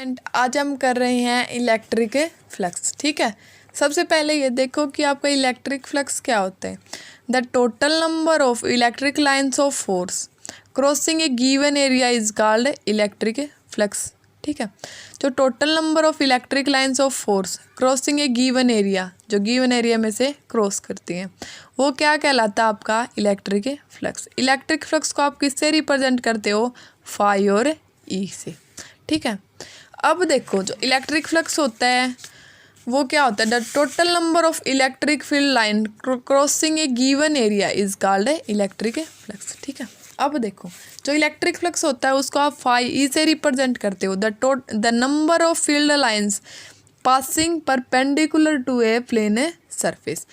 And आज हम कर रहे हैं इलेक्ट्रिक फ्लक्स। ठीक है, सबसे पहले ये देखो कि आपका इलेक्ट्रिक फ्लक्स क्या होता है। The total number of electric lines of force crossing A given area is called electric flux. ठीक है, जो total number of electric lines of force crossing A given area, जो गिवन एरिया में से cross करती हैं, वो क्या कहलाता है? आपका इलेक्ट्रिक फ्लक्स। इलेक्ट्रिक फ्लक्स को आप किससे रिप्रेजेंट करते हो? फाई और ई से। ठीक है, अब देखो जो इलेक्ट्रिक फ्लक्स होता है वो क्या होता है? The total number of electric field line crossing A given area is called electric flux. ठीक है, अब देखो जो इलेक्ट्रिक फ्लक्स होता है उसको आप फाई ई से रिप्रेजेंट करते हो। The number of field lines passing perpendicular to a plane surface.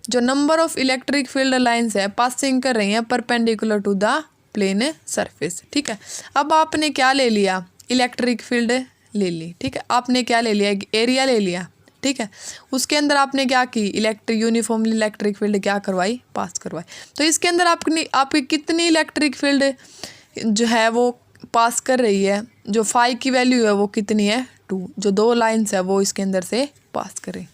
जो number of electric field lines है पासिंग कर रही हैं perpendicular to the plane surface. ठीक है, अब आपने क्या ले लिया? इलेक्ट्रिक फील्ड ले ली। ठीक है, आपने क्या ले लिया? एरिया ले लिया। ठीक है, उसके अंदर आपने क्या की? यूनिफॉर्मली इलेक्ट्रिक फील्ड क्या करवाई? पास करवाई। तो इसके अंदर आपकी कितनी इलेक्ट्रिक फील्ड जो है वो पास कर रही है? जो फाई की वैल्यू है वो कितनी है? 2। जो 2 लाइन्स है वो इसके अंदर से पास करें।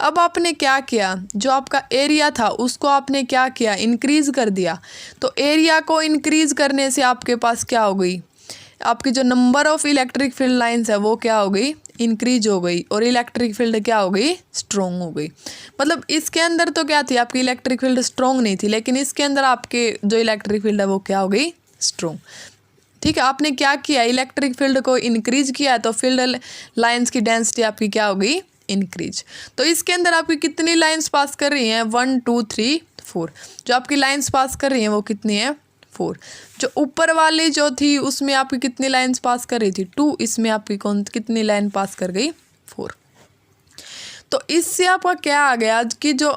अब आपने क्या किया? जो आपका एरिया था उसको आपने क्या किया? इंक्रीज कर दिया। तो एरिया को इंक्रीज करने से आपके पास क्या हो गई? आपकी जो number of electric field lines है वो क्या हो गई? इंक्रीज हो गई। और इलेक्ट्रिक फील्ड क्या हो गई? स्ट्रॉन्ग हो गई। मतलब इसके अंदर तो क्या थी? आपकी इलेक्ट्रिक फील्ड स्ट्रॉन्ग नहीं थी, लेकिन इसके अंदर आपके जो इलेक्ट्रिक फील्ड है वो क्या हो गई? स्ट्रॉन्ग। ठीक है, आपने क्या किया? इलेक्ट्रिक फील्ड को इंक्रीज किया तो फील्ड लाइंस की डेंसिटी आपकी क्या हो गई? इंक्रीज। तो इसके अंदर आपकी कितनी लाइंस पास कर रही हैं? 1 2 3 4। जो आपकी लाइंस पास कर रही हैं वो कितनी है? 4। जो ऊपर वाली जो थी उसमें आपकी कितनी लाइंस पास कर रही थी? 2। इसमें आपकी कितनी लाइन पास कर गई? 4। तो इससे आपका क्या आ गया कि जो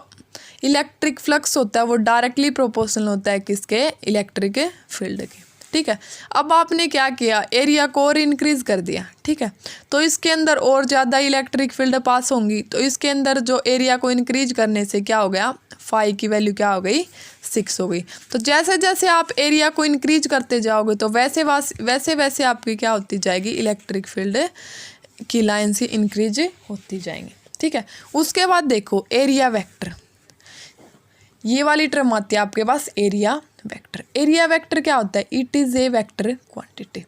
इलेक्ट्रिक फ्लक्स होता है वो डायरेक्टली प्रोपोर्शनल होता है किसके? इलेक्ट्रिक फील्ड के। ठीक है, अब आपने क्या किया? एरिया को और इंक्रीज कर दिया। ठीक है, तो इसके अंदर और ज़्यादा इलेक्ट्रिक फील्ड पास होंगी। तो इसके अंदर जो एरिया को इंक्रीज करने से क्या हो गया? फाई की वैल्यू क्या हो गई? 6 हो गई। तो जैसे जैसे आप एरिया को इंक्रीज करते जाओगे तो वैसे वैसे आपकी क्या होती जाएगी? इलेक्ट्रिक फील्ड की लाइन से इंक्रीज होती जाएंगी। ठीक है, उसके बाद देखो एरिया वेक्टर, ये वाली टर्म आती है आपके पास एरिया वेक्टर। एरिया वेक्टर क्या होता है? It is a vector quantity.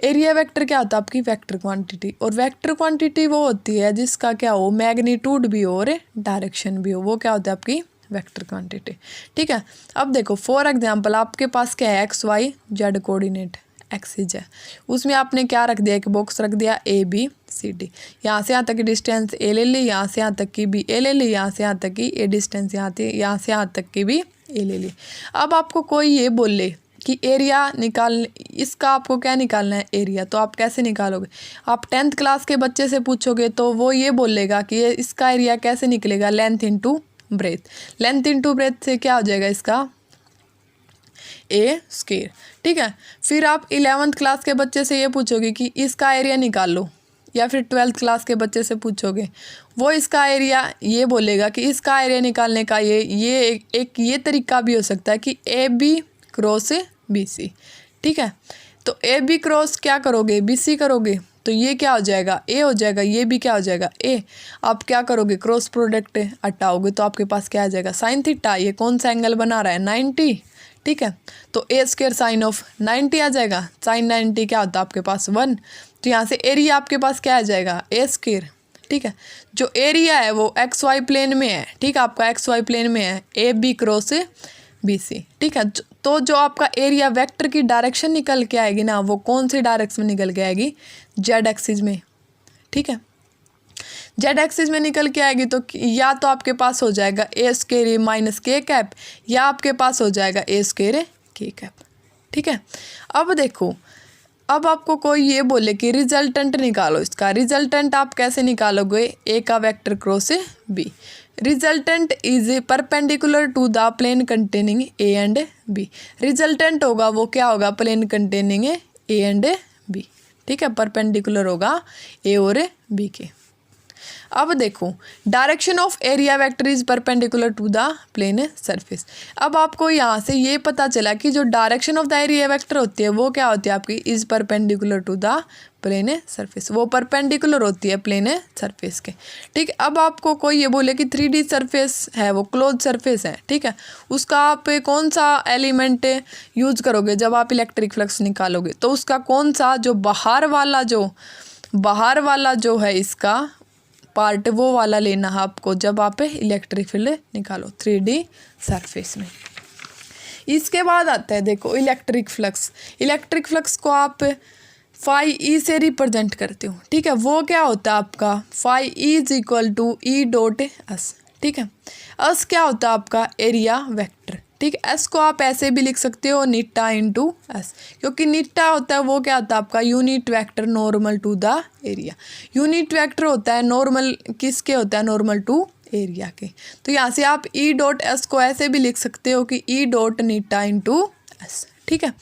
Area vector क्या होता है? आपकी वेक्टर क्वांटिटी। और वेक्टर क्वांटिटी वो होती है जिसका क्या हो? मैग्नीट्यूड भी हो और डायरेक्शन भी हो, वो क्या होता है? आपकी वेक्टर क्वांटिटी। ठीक है, अब देखो फॉर एग्जांपल आपके पास क्या है? X Y Z coordinate axis है, उसमें आपने क्या रख दिया? एक बॉक्स रख दिया ABCD। यहाँ से यहाँ तक की डिस्टेंस ए ले ली, यहाँ से यहाँ तक की भी ए ले ली, यहाँ से यहाँ तक की ए डिस्टेंस यहाँ से यहाँ तक की भी ए ले ली। अब आपको कोई ये बोले कि एरिया निकाल, इसका आपको क्या निकालना है? एरिया। तो आप कैसे निकालोगे? आप 10th क्लास के बच्चे से पूछोगे तो वो ये बोलेगा कि ये इसका एरिया कैसे निकलेगा? Length into breadth. Length into breadth से क्या हो जाएगा? इसका ए स्क्वायर। ठीक है, फिर आप 11th क्लास के बच्चे से ये पूछोगे कि इसका एरिया निकाल लो, या फिर 12th क्लास के बच्चे से पूछोगे, वो इसका एरिया ये बोलेगा कि इसका एरिया निकालने का ये तरीका भी हो सकता है कि AB क्रॉस BC। ठीक है, तो AB क्रॉस क्या करोगे? BC करोगे, तो ये क्या हो जाएगा? A हो जाएगा। ये भी क्या हो जाएगा? A। आप क्या करोगे? क्रॉस प्रोडक्ट हटाओगे तो आपके पास क्या आ जाएगा? Sine theta. ये कौन सा एंगल बना रहा है? 90। ठीक है, तो A स्क्वायर साइन ऑफ 90 आ जाएगा। साइन 90 क्या होता है आपके पास? 1। तो यहाँ से एरिया आपके पास क्या आ जाएगा? A square. ठीक है, जो एरिया है वो XY प्लेन में है। ठीक है, आपका XY प्लेन में है AB क्रॉस BC। ठीक है, तो जो आपका एरिया वेक्टर की डायरेक्शन निकल के आएगी ना, वो कौन सी डायरेक्शन में निकल के आएगी? जेड एक्सिस में। ठीक है, जेड एक्सिस में निकल के आएगी तो या तो आपके पास हो जाएगा A square minus K cap, या आपके पास हो जाएगा A स्क्वायर K कैप। ठीक है, अब देखो, अब आपको कोई ये बोले कि रिजल्टेंट निकालो इसका। रिजल्टेंट आप कैसे निकालोगे? A का vector cross B। Resultant is perpendicular to the plane containing A and B। Resultant होगा वो क्या होगा? Plane containing A and B। ठीक है, परपेंडिकुलर होगा A और B के। अब देखो direction of area vector is perpendicular to the plane surface. अब आपको यहाँ से ये पता चला कि जो direction of the area vector होती है वो क्या होती है? आपकी is perpendicular to the plane surface, वो परपेंडिकुलर होती है प्लेन सरफेस के। ठीक है, अब आपको कोई ये बोले कि 3D सरफेस है, वो क्लोज सरफेस है, ठीक है, उसका आप कौन सा एलिमेंट यूज करोगे जब आप इलेक्ट्रिक फ्लक्स निकालोगे, तो उसका कौन सा जो बाहर वाला जो है इसका पार्ट, वो वाला लेना है आपको जब आप इलेक्ट्रिक फील्ड निकालो 3D सरफेस में। इसके बाद आता है देखो इलेक्ट्रिक फ्लक्स को आप फाई ई से रिप्रेजेंट करते हो। ठीक है, वो क्या होता है आपका phi E is equal to E dot S. ठीक है, एस क्या होता है आपका एरिया वेक्टर। ठीक है, एस को आप ऐसे भी लिख सकते हो नीटा इंटू एस, क्योंकि नीटा होता है वो क्या होता है आपका unit vector normal to the area. Unit vector होता है नॉर्मल किसके होता है, नॉर्मल टू एरिया के। तो यहाँ से आप ई डॉट एस को ऐसे भी लिख सकते हो कि ई डॉट नीटा इंटू एस। ठीक है,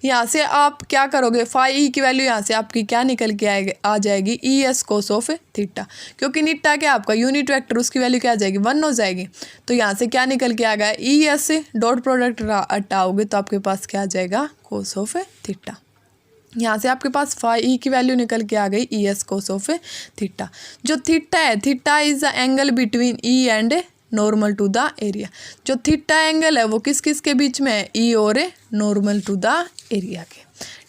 यहाँ से आप क्या करोगे, फाई ई की वैल्यू यहाँ से आपकी क्या निकल के आ जाएगी ई एस कोस ऑफ थीटा, क्योंकि नीटा क्या आपका यूनिट वेक्टर, उसकी वैल्यू क्या आ जाएगी 1 हो जाएगी। तो यहाँ से क्या निकल के आ गया ई एस डॉट प्रोडक्ट हटाओगे तो आपके पास क्या आ जाएगा कोस ऑफ थीटा। यहाँ से आपके पास फाई ई की वैल्यू निकल के आ गई E S cos of theta. जो थीटा है, theta is the angle between E and normal to the area. जो थीटा एंगल है वो किस किस के बीच में है, ई और नॉर्मल टू द एरिया के।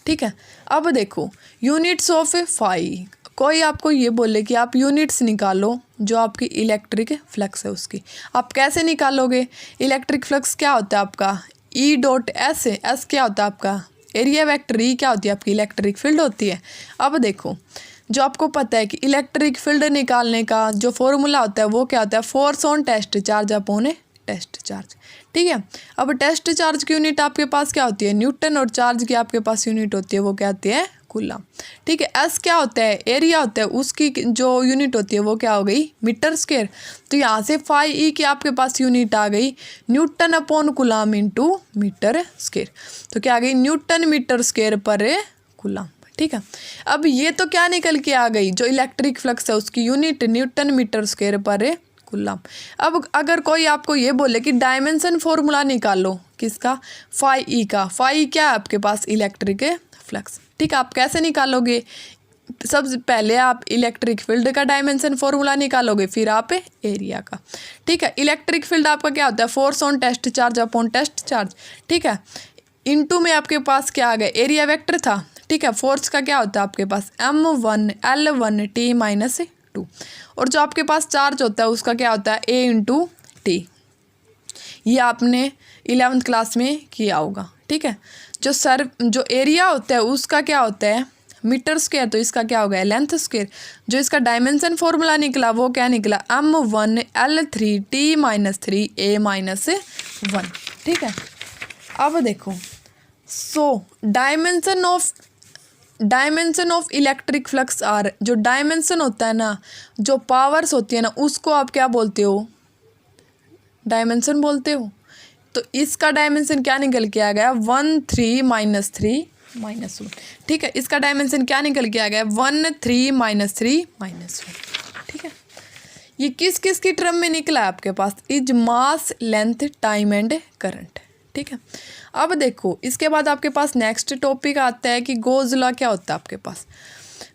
ठीक है, अब देखो यूनिट्स ऑफ फाई, कोई आपको ये बोले कि आप यूनिट्स निकालो जो आपकी इलेक्ट्रिक फ्लक्स है उसकी, आप कैसे निकालोगे। इलेक्ट्रिक फ्लक्स क्या होता है आपका ई डॉट एस, एस क्या होता है आपका एरिया वेक्टर, ई क्या होती है आपकी इलेक्ट्रिक फील्ड होती है। अब देखो जो आपको पता है कि इलेक्ट्रिक फील्ड निकालने का जो फॉर्मूला होता है वो क्या होता है, force on test charge upon test charge. ठीक है, अब टेस्ट चार्ज की यूनिट आपके पास क्या होती है न्यूटन, और चार्ज की आपके पास यूनिट होती है वो क्या होती है कूलम। ठीक है, एस क्या होता है एरिया होता है, उसकी जो यूनिट होती है वो क्या हो गई मीटर स्क्वायर। तो यहाँ से फाई ई की आपके पास यूनिट आ गई newton upon coulomb into metre square. तो क्या आ गई न्यूटन मीटर स्क्वायर पर कूलम। ठीक है, अब ये तो क्या निकल के आ गई, जो इलेक्ट्रिक फ्लक्स है उसकी यूनिट न्यूटन मीटर स्क्वायर पर कूलम। अब अगर कोई आपको ये बोले कि डायमेंशन फॉर्मूला निकालो किसका, फाई ई का, फाई क्या है आपके पास इलेक्ट्रिक फ्लक्स। ठीक है, आप कैसे निकालोगे, सबसे पहले आप इलेक्ट्रिक फील्ड का डायमेंशन फॉर्मूला निकालोगे, फिर आप एरिया का। ठीक है, इलेक्ट्रिक फील्ड आपका क्या होता है force on test charge upon test charge. ठीक है, इनटू में आपके पास क्या आ गया एरिया वेक्टर था। ठीक है, फोर्स का क्या होता है आपके पास m1 L1 T माइनस 2, और जो आपके पास चार्ज होता है उसका क्या होता है A इंटू टी। ये आपने 11th क्लास में किया होगा। ठीक है, जो एरिया होता है उसका क्या होता है मीटर स्क्वायर, तो इसका क्या होगा लेंथ स्क्वायर। जो इसका डायमेंशन फॉर्मूला निकला वो क्या निकला m1 L3 T minus 3 A minus 1। ठीक है, अब देखो dimension of electric flux are, जो डायमेंशन होता है ना, जो पावर्स होती है ना, उसको आप क्या बोलते हो डायमेंशन बोलते हो। तो इसका डायमेंशन क्या निकल के आ गया 1 3 माइनस 3 माइनस 1। ठीक है, इसका डायमेंशन क्या निकल के आ गया 1 3 माइनस 3 माइनस 1। ठीक है, ये किस किस की टर्म में निकला है आपके पास, is mass length time and current. ठीक है, अब देखो इसके बाद आपके पास नेक्स्ट टॉपिक आता है कि गॉस लॉ क्या होता है आपके पास।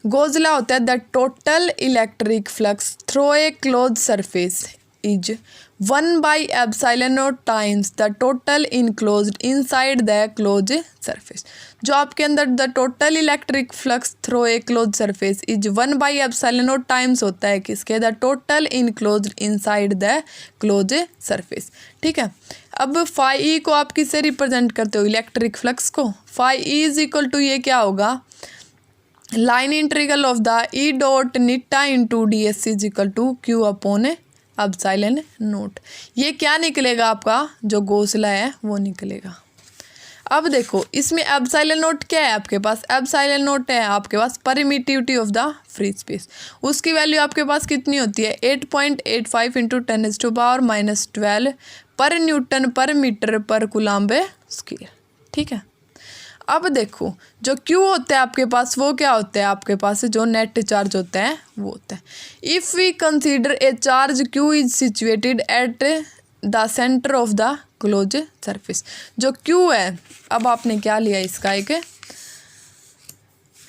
गॉस लॉ होता है the total electric flux through a close surface is 1/ε0 times the total enclosed inside the close surface. जो आपके अंदर the total electric flux through a close surface is 1/ε0 times होता है किसके the total enclosed inside the close surface. ठीक है, अब phi E को आप किससे रिप्रेजेंट करते हो इलेक्ट्रिक फ्लक्स को। Phi E is equal to ये क्या होगा line integral of the E dot neta into D S is equal to Q upon epsilon naught. ये क्या निकलेगा आपका जो गॉस लॉ है वो निकलेगा। अब देखो इसमें एप्सिलॉन नोट क्या है आपके पास, एप्सिलॉन नोट है आपके पास permittivity of the free space. उसकी वैल्यू आपके पास कितनी होती है 8.85 इंटू 10⁻⁻12 पर न्यूटन पर मीटर पर कूलम्ब स्क्वायर। ठीक है, अब देखो जो Q होता है आपके पास वो क्या होता है आपके पास जो नेट चार्ज होता है वो होता है। If we consider a charge Q is situated at the centre of the close surface. जो Q है अब आपने क्या लिया इसका एक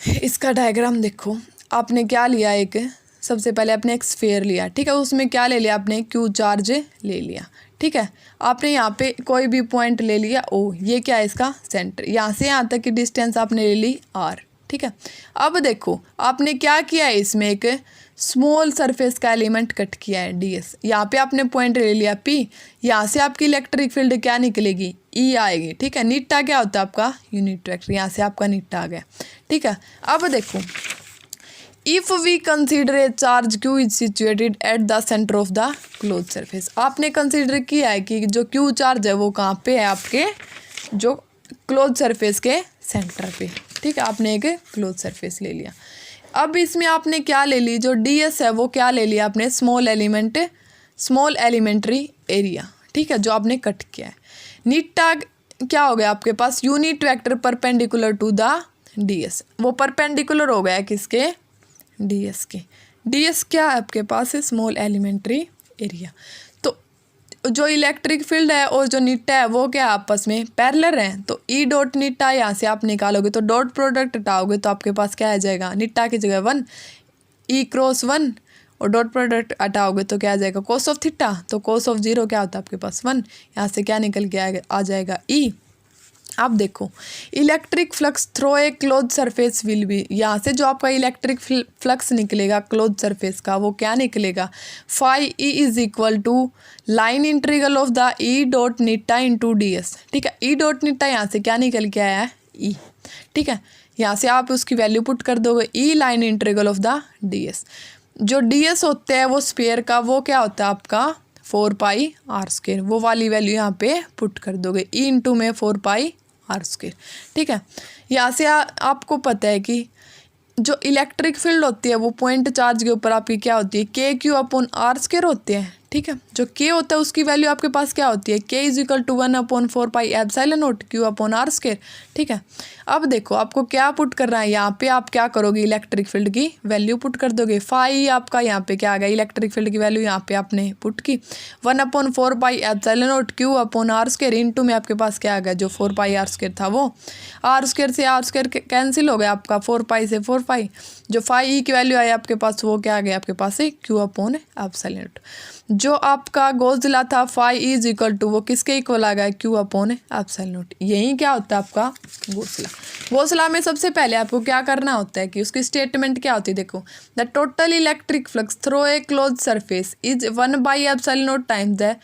इसका डायग्राम देखो, आपने क्या लिया, एक सबसे पहले आपने एक स्फीयर लिया, ठीक है, उसमें क्या ले लिया आपने, क्यू चार्ज ले लिया, ठीक है। आपने यहाँ पे कोई भी पॉइंट ले लिया ओ, ये क्या है इसका सेंटर, यहाँ से यहाँ तक की डिस्टेंस आपने ले ली आर, ठीक है। अब देखो आपने क्या किया है, इसमें एक स्मॉल सरफेस का एलिमेंट कट किया है ds, यहाँ पे आपने पॉइंट ले लिया p, यहाँ से आपकी इलेक्ट्रिक फील्ड क्या निकलेगी, E आएगी, ठीक है। निट्टा क्या होता है आपका यूनिट वेक्टर, यहाँ से आपका निट्टा आ गया, ठीक है। अब देखो if we consider a charge Q is situated at the centre of the close surface, आपने कंसिडर किया है कि जो क्यू चार्ज है वो कहाँ पे है, आपके जो क्लोज सरफेस के सेंटर पे, ठीक है। आपने एक क्लोज सरफेस ले लिया। अब इसमें आपने क्या ले ली, जो ds है वो क्या ले लिया आपने, स्मॉल एलिमेंट्री एरिया, ठीक है, जो आपने कट किया है। निट्टा क्या हो गया आपके पास, unit vector perpendicular to the ds, वो परपेंडिकुलर हो गया किसके, ds के। ds क्या है आपके पास, स्मॉल एलिमेंट्री एरिया। तो जो इलेक्ट्रिक फील्ड है और जो निट्टा है वो क्या आपस में पैरेलल हैं, तो ई डॉट निट्टा यहाँ से आप निकालोगे तो डॉट प्रोडक्ट हटाओगे तो आपके पास क्या आ जाएगा, निट्टा की जगह 1 ई क्रॉस 1, और डॉट प्रोडक्ट हटाओगे तो क्या आ जाएगा, कोस ऑफ थीटा, तो कोस ऑफ 0 क्या होता है आपके पास 1, यहाँ से क्या निकल के आ जाएगा ई। अब देखो electric flux through a close surface will be, यहाँ से जो आपका इलेक्ट्रिक फ्लक्स निकलेगा क्लोज सरफेस का वो क्या निकलेगा, phi E is equal to line integral of the E dot निट्टा into ds, ठीक है। ई डॉट निट्टा यहाँ से क्या निकल के आया है ई, ठीक है। यहाँ से आप उसकी वैल्यू पुट कर दोगे, E line integral of the ds, जो ds होते हैं वो स्फीयर का वो क्या होता है आपका 4 पाई आर स्क्वायर, वो वाली वैल्यू यहाँ पे पुट कर दोगे, ई इंटू में 4 पाई आर स्क्वायर, ठीक है। यहाँ से आपको पता है कि जो इलेक्ट्रिक फील्ड होती है वो पॉइंट चार्ज के ऊपर आपकी क्या होती है, के क्यू अपॉन आर स्क्वायर होते हैं, ठीक है। जो के होता है उसकी वैल्यू आपके पास क्या होती है, K is equal to 1/4 pi epsilon naught Q upon R square, ठीक है। अब देखो आपको क्या पुट करना है, यहाँ पे आप क्या करोगे, इलेक्ट्रिक फील्ड की वैल्यू पुट कर दोगे, फाई आपका यहाँ पे क्या आ गया, इलेक्ट्रिक फील्ड की वैल्यू यहाँ पे आपने पुट की 1/4 pi epsilon naught Q upon R square, into में आपके पास क्या आ गया, जो 4 पाई आर स्क्वायर था वो आर स्क्वायर से आर स्क्वायर कैंसिल हो गया आपका, 4 पाई से 4 पाई, जो फाई ई की वैल्यू आई आपके पास वो क्या आ गया आपके पास है क्यू अपॉन एप्सिलॉन नॉट। जो आपका गोज़ला था फाई इज इक्वल टू वो किसके इक्वल आ गया, क्यू अपॉन एप्सिलॉन नॉट। यही क्या होता है आपका गोज़ला में सबसे पहले आपको क्या करना होता है कि उसकी स्टेटमेंट क्या होती है, देखो the total electric flux through a close surface is 1/एप्सिलॉन naught times the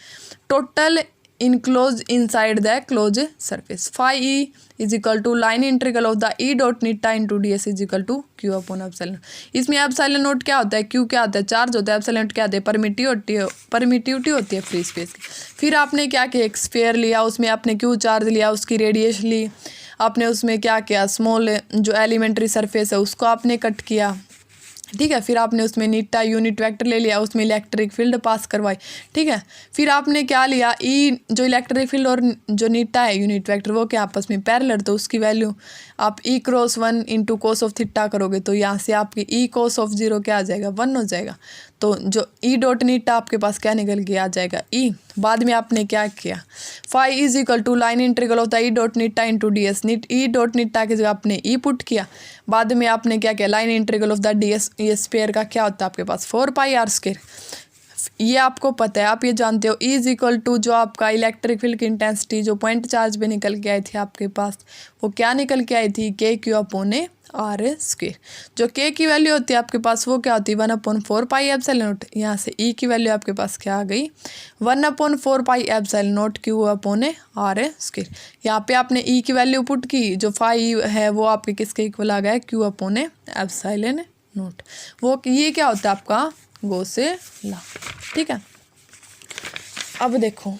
total enclose inside the close surface, phi E is equal to line integral of the E dot निट्टा into ds is equal to Q upon epsilon. इसमें epsilon naught क्या होता है, Q क्या होता है charge होता है, epsilon naught क्या होता है परमिटिविटी होती है फ्री स्पेस की। फिर आपने क्या किया, एक स्फीयर लिया, उसमें आपने क्यू चार्ज लिया, उसकी रेडियस ली आपने, उसमें क्या किया, स्मॉल जो एलिमेंट्री सरफेस है उसको आपने कट किया, ठीक है। फिर आपने उसमें निट्टा यूनिट वेक्टर ले लिया, उसमें इलेक्ट्रिक फील्ड पास करवाई, ठीक है। फिर आपने क्या लिया, ई जो इलेक्ट्रिक फील्ड और जो निट्टा है यूनिट वेक्टर वो क्या आपस में पैरेलल, तो उसकी वैल्यू आप E cross 1 into cos of theta करोगे तो यहाँ से आपकी ई कोस ऑफ 0 क्या आ जाएगा 1 हो जाएगा, तो जो ई डॉट निट्टा आपके पास क्या निकल के आ जाएगा ई। बाद में आपने क्या किया, phi is equal to line integral होता है E dot निट्टा into ds, E dot neta की जगह आपने ई पुट किया, बाद में आपने क्या किया, line integral of the ds, ये स्पेयर का क्या होता है आपके पास 4 पाई आर स्क्वायर, ये आपको पता है, आप ये जानते हो। ई इज इक्वल टू जो आपका इलेक्ट्रिक फील्ड की इंटेंसिटी जो पॉइंट चार्ज पे निकल के आई थी आपके पास वो क्या निकल के आई थी, के क्यू अपॉन आर स्क्वायर। जो के की वैल्यू होती है आपके पास वो क्या होती है 1/4 पाई एप्सिलॉन नॉट, यहाँ से ई की वैल्यू आपके पास क्या आ गई 1/4 pi epsilon naught Q upon R square. यहाँ पे आपने ई की वैल्यू पुट की, जो फाई है वो आपके किसके इक्वल आ गया क्यू अपॉन एप्सिलॉन नॉट, वो ये क्या होता है आपका गोज़ला, ठीक है। अब देखो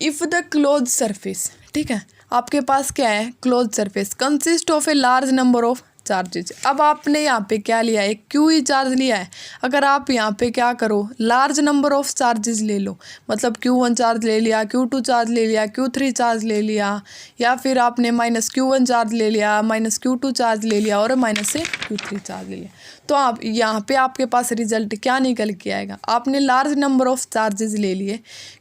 इफ़ द क्लोज सरफेस, ठीक है, आपके पास क्या है close surface consist of a large number of charges. अब आपने यहाँ पे क्या लिया है, क्यू ही चार्ज लिया है। अगर आप यहाँ पे क्या करो, लार्ज नंबर ऑफ चार्जेस ले लो, मतलब Q1 चार्ज ले लिया, Q2 चार्ज ले लिया, Q3 चार्ज ले लिया, या फिर आपने -Q1 चार्ज ले लिया, -Q2 चार्ज ले लिया और -Q3 चार्ज ले लिया, तो आप यहाँ पे आपके पास रिजल्ट क्या निकल के आएगा, आपने लार्ज नंबर ऑफ चार्जेस ले लिए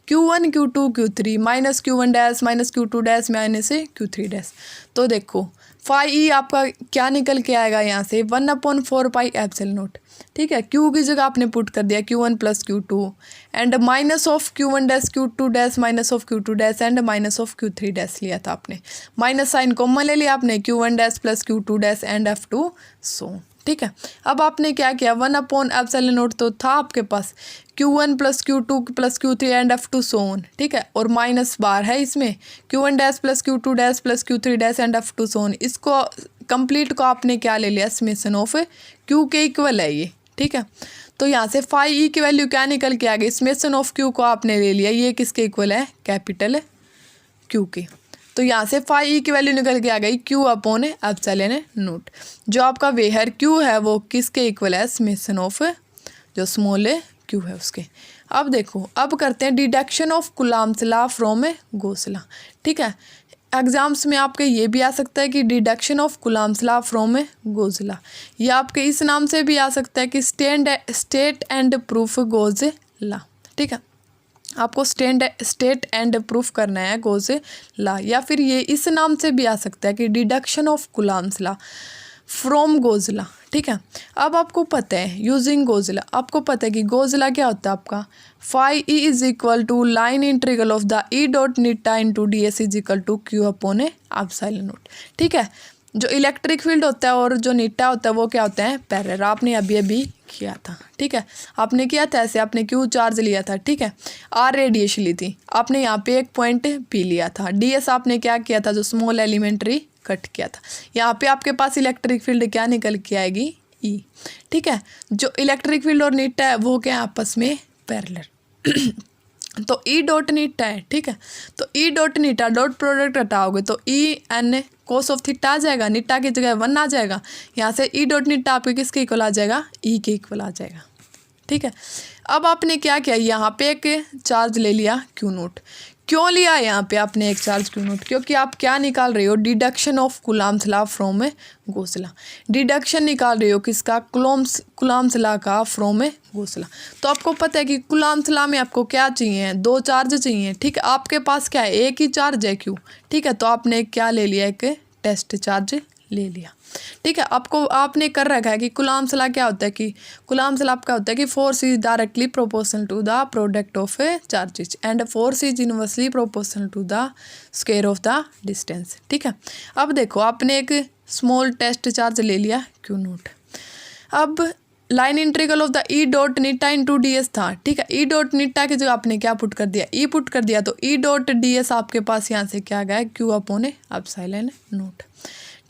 Q1 Q2 Q3 -Q1 dash -Q2 dash -Q3 dash. तो देखो फाई ई आपका क्या निकल के आएगा यहाँ से 1/4πε0, ठीक है। क्यू की जगह आपने पुट कर दिया Q1 + Q2 and minus of Q1 dash Q2 dash minus of Q2 dash and minus of Q3 dash लिया था आपने, माइनस साइन कॉमन ले लिया आपने Q1 dash + Q2 dash and F2 सो, ठीक है। अब आपने क्या किया 1/ε0 तो था आपके पास Q1 + Q2 + Q3 and F2 so on, ठीक है, और माइनस बार है इसमें Q1 dash + Q2 dash + Q3 dash and F2 so on. इसको कंप्लीट को आपने क्या ले लिया समेशन ऑफ Q के इक्वल है ये, ठीक है। तो यहाँ से फाई ई की वैल्यू क्या निकल के आ गई, समेशन ऑफ Q को आपने ले लिया, ये किसके इक्वल है कैपिटल Q के। तो यहाँ से फाई ई की वैल्यू निकल के आ गई Q/ε0। जो आपका वेहर Q है वो किसके इक्वल है समेशन ऑफ जो स्मॉल Q है उसके। अब देखो, अब करते हैं deduction of Coulomb's law from Gauss law, ठीक है। एग्जाम्स में आपके ये भी आ सकता है कि deduction of Coulomb's law from Gauss law, या आपके इस नाम से भी आ सकता है कि state and proof Gauss law, ठीक है। आपको स्टेट एंड प्रूफ करना है गॉस लॉ, या फिर ये इस नाम से भी आ सकता है कि deduction of Coulomb's law from Gauss law, ठीक है। अब आपको पता है यूजिंग गॉस लॉ, आपको पता है कि गॉस लॉ क्या होता है आपका, phi E is equal to line integral of the E dot neta into D S is equal to Q/ε0, ठीक है। जो इलेक्ट्रिक फील्ड होता है और जो नीटा होता है वो क्या होता है पैरेलल, आपने अभी किया था, ठीक है। आपने किया था ऐसे, आपने Q चार्ज लिया था, ठीक है, R रेडिएशन ली थी आपने, यहाँ पे एक पॉइंट P लिया था, DS आपने क्या किया था जो स्मॉल एलिमेंट्री कट किया था। यहाँ पे आपके पास इलेक्ट्रिक फील्ड क्या निकल के आएगी E, ठीक है। जो इलेक्ट्रिक फील्ड और नीटा है वो क्या आपस में पैरेलल तो ई डॉट नीटा है, ठीक है। तो ई डॉट नीटा डॉट प्रोडक्ट हटाओगे तो EN cos ऑफ थीटा आ जाएगा, नीटा की जगह 1 आ जाएगा। यहाँ से ई डॉट नीटा आपके किसके इक्वल आ जाएगा E के इक्वल आ जाएगा, ठीक है। अब आपने क्या किया, यहाँ पे एक चार्ज ले लिया Q0। क्यों लिया यहाँ पे आपने एक चार्ज Q0, क्योंकि आप क्या निकाल रहे हो deduction of Coulomb's law from Gauss law, deduction निकाल रहे हो किसका कूलम्ब्स लॉ का फ्रॉम गॉस लॉ। तो आपको पता है कि कूलम्ब्स लॉ में आपको क्या चाहिए, 2 चार्ज चाहिए, ठीक है। आपके पास क्या है एक ही चार्ज है Q, ठीक है। तो आपने क्या ले लिया एक टेस्ट चार्ज ले लिया, ठीक है। आपने कर रखा है कि कूलम्ब्स लॉ क्या होता है कि कूलम्ब्स लॉ आपका होता है कि force is directly proportional to the product of charges and force is inversely proportional to the square of the distance, ठीक है। अब देखो आपने एक स्मॉल टेस्ट चार्ज ले लिया Q0। अब line integral of the E dot neta into D S था, ठीक है। ई डॉट नीटा की जगह आपने क्या पुट कर दिया E पुट कर दिया, तो ई डॉट डी एस आपके पास यहाँ से क्या गया Q/ε0,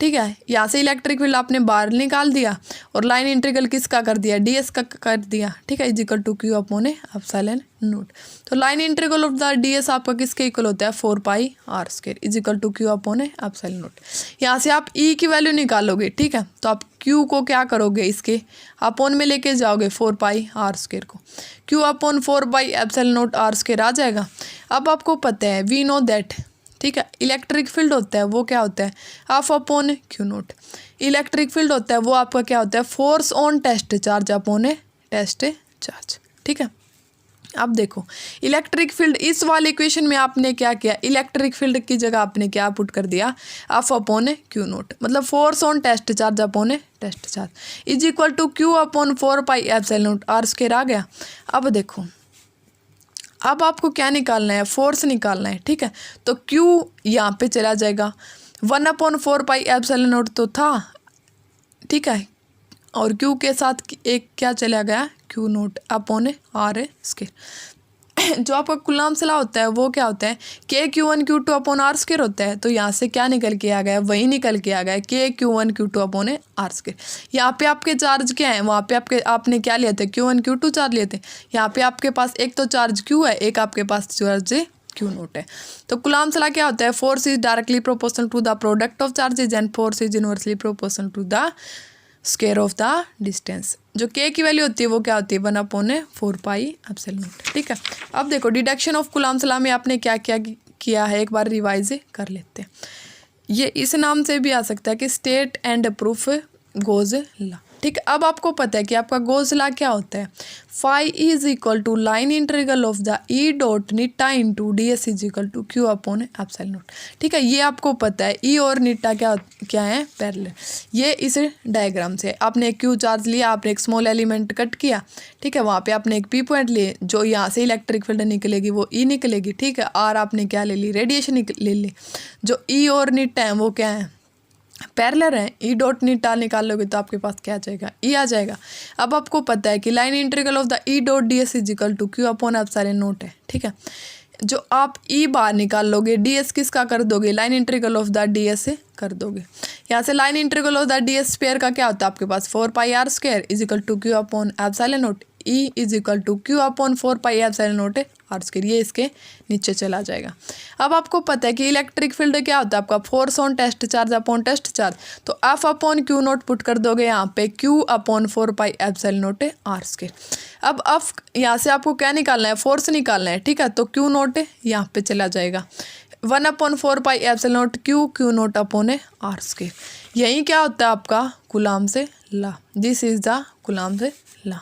ठीक है। यहाँ से इलेक्ट्रिक फील्ड आपने बाहर निकाल दिया और लाइन इंटीग्रल किसका कर दिया DS का कर दिया, ठीक है, इज इक्वल टू Q/ε0। तो line integral of the DS आपका किसके इक्वल होता है 4πr² is equal to Q/ε0। यहाँ से आप E की वैल्यू निकालोगे, ठीक है। तो आप Q को क्या करोगे इसके अपॉन में लेके जाओगे 4πr² को, Q/4πε0r² आ जाएगा। अब आपको पता है वी नो दैट, ठीक है, इलेक्ट्रिक फील्ड होता है वो क्या होता है F/Q0। इलेक्ट्रिक फील्ड होता है वो आपका क्या होता है force on test charge upon test charge, ठीक है। अब देखो इलेक्ट्रिक फील्ड इस वाले इक्वेशन में आपने क्या किया, इलेक्ट्रिक फील्ड की जगह आपने क्या पुट कर दिया F/Q0, मतलब force on test charge upon test charge is equal to Q/4πε0r² आ गया। अब देखो अब आपको क्या निकालना है फोर्स निकालना है, ठीक है। तो Q यहाँ पे चला जाएगा 1/4πε0 तो था, ठीक है, और Q के साथ एक क्या चला गया Q0/r²। जो आपका कूलम्ब्स लॉ होता है वो क्या होता है KQ1 Q2/r² होता है। तो यहाँ से क्या निकल के आ गया, वही निकल के आ गया KQ1 Q2/r²। यहाँ पे आपके चार्ज क्या है, वहाँ पे आपने क्या लिए थे Q1 Q2 चार्ज लिए थे। यहाँ पे आपके पास एक तो चार्ज Q है, एक आपके पास चार्ज Q0 है। तो कूलम्ब्स लॉ क्या होता है force is directly proportional to the product of charges and force is inversely proportional to the square of the distance. जो K की वैल्यू होती है वो क्या होती है 1/4πε0, ठीक है। अब देखो डिडक्शन ऑफ कूलम्ब्स लॉ में आपने क्या क्या किया है एक बार रिवाइज कर लेते हैं। ये इस नाम से भी आ सकता है कि state and proof Gauss law, ठीक है। अब आपको पता है कि आपका गॉस लॉ क्या होता है, phi is equal to line integral of the E dot neta into D S is equal to Q upon epsilon naught. ठीक है, ये आपको पता है ई और नीटा क्या है, पैरेलल। ये इस डायग्राम से आपने एक क्यू चार्ज लिया, आपने एक स्मॉल एलिमेंट कट किया, ठीक है, वहाँ पे आपने एक पी पॉइंट लिए, जो यहाँ से इलेक्ट्रिक फील्ड निकलेगी वो ई निकलेगी। ठीक है, और आपने क्या ले ली, रेडिएशन ले ली। जो ई और नीटा है वो क्या है, पैरेलल है। ई डॉट नीटा निकाल लोगे तो आपके पास क्या आ जाएगा, ई आ जाएगा। अब आपको पता है कि line integral of the E dot D S is equal to Q upon epsilon naught है। ठीक है, जो आप ई बार निकाल लोगे, डी एस किसका कर दोगे, line integral of the D S से कर दोगे। यहाँ से line integral of the D S square का क्या होता है आपके पास, 4 pi R square is equal to Q upon epsilon naught. E is equal to Q upon 4 pi epsilon naught R square, ये इसके नीचे चला जाएगा। अब आपको पता है कि इलेक्ट्रिक फील्ड क्या होता है आपका, force on test charge upon test charge. तो F upon Q naught put कर दोगे यहाँ पे, Q upon 4 pi epsilon naught R square. अब यहाँ से आपको क्या निकालना है, फोर्स निकालना है। ठीक है, तो क्यू नॉट यहाँ पे चला जाएगा, 1/4 pi epsilon naught Q naught upon R square. यही क्या होता है आपका Coulomb's law, this is the Coulomb's law.